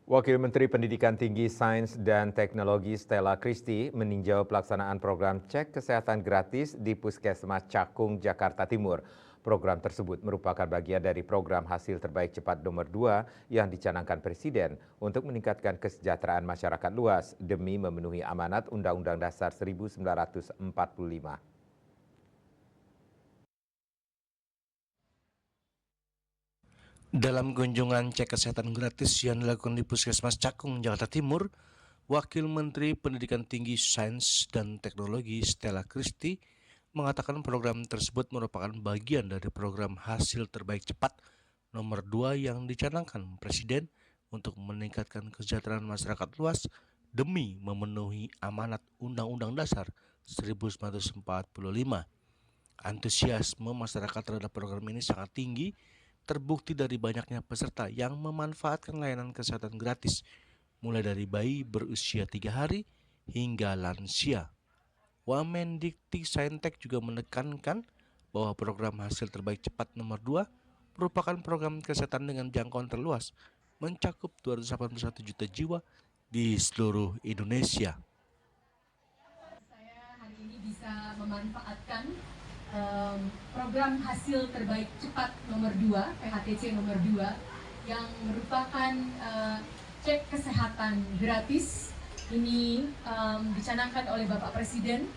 Wakil Menteri Pendidikan Tinggi, Sains dan Teknologi Stella Christy meninjau pelaksanaan program cek kesehatan gratis di Puskesmas Cakung, Jakarta Timur. Program tersebut merupakan bagian dari program hasil terbaik cepat nomor 2 yang dicanangkan Presiden untuk meningkatkan kesejahteraan masyarakat luas demi memenuhi amanat Undang-Undang Dasar 1945. Dalam kunjungan cek kesehatan gratis yang dilakukan di Puskesmas Cakung, Jakarta Timur, Wakil Menteri Pendidikan Tinggi, Sains dan Teknologi Stella Christy mengatakan program tersebut merupakan bagian dari program hasil terbaik cepat nomor 2 yang dicanangkan Presiden untuk meningkatkan kesejahteraan masyarakat luas demi memenuhi amanat Undang-Undang Dasar 1945. Antusiasme masyarakat terhadap program ini sangat tinggi, terbukti dari banyaknya peserta yang memanfaatkan layanan kesehatan gratis, mulai dari bayi berusia 3 hari hingga lansia. Wamendikti-Saintek juga menekankan bahwa program hasil terbaik cepat nomor 2 merupakan program kesehatan dengan jangkauan terluas, mencakup 281 juta jiwa di seluruh Indonesia. Saya hari ini bisa memanfaatkan program hasil terbaik cepat nomor 2, PHTC nomor 2, yang merupakan cek kesehatan gratis. Ini dicanangkan oleh Bapak Presiden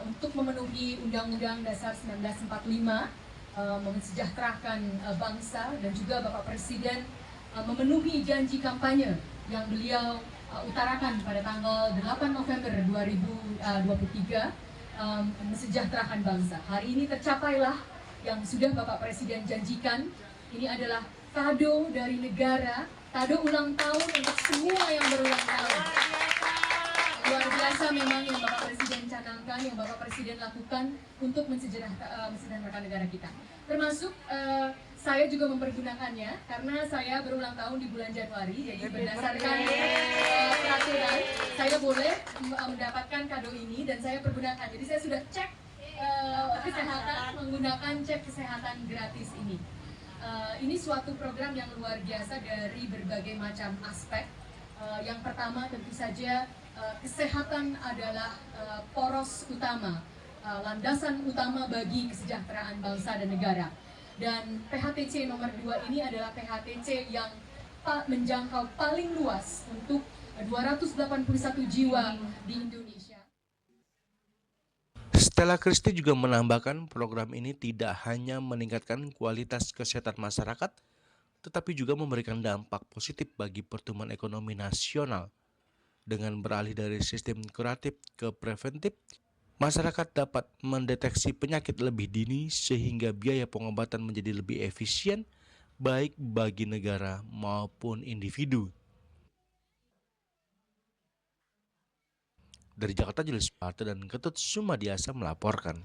untuk memenuhi Undang-Undang Dasar 1945, mensejahterakan bangsa, dan juga Bapak Presiden memenuhi janji kampanye yang beliau utarakan pada tanggal 8 November 2023, mensejahterakan bangsa. Hari ini tercapailah yang sudah Bapak Presiden janjikan. Ini adalah kado dari negara, kado ulang tahun untuk semua yang berulang tahun. Luar biasa memang yang Bapak Presiden canangkan, yang Bapak Presiden lakukan untuk mensejahterakan negara kita. Termasuk saya juga mempergunakannya karena saya berulang tahun di bulan Januari, jadi berdasarkan peraturan saya boleh mendapatkan kado ini dan saya pergunakan. Jadi saya sudah cek kesehatan menggunakan cek kesehatan gratis ini. Ini suatu program yang luar biasa dari berbagai macam aspek. Yang pertama tentu saja kesehatan adalah poros utama, landasan utama bagi kesejahteraan bangsa dan negara. Dan PHTC nomor 2 ini adalah PHTC yang menjangkau paling luas untuk 281 jiwa di Indonesia. Stella Christy juga menambahkan program ini tidak hanya meningkatkan kualitas kesehatan masyarakat, tetapi juga memberikan dampak positif bagi pertumbuhan ekonomi nasional. Dengan beralih dari sistem kuratif ke preventif, masyarakat dapat mendeteksi penyakit lebih dini sehingga biaya pengobatan menjadi lebih efisien baik bagi negara maupun individu. Dari Jakarta, Julius Parte dan Ketut Sumadiasa melaporkan.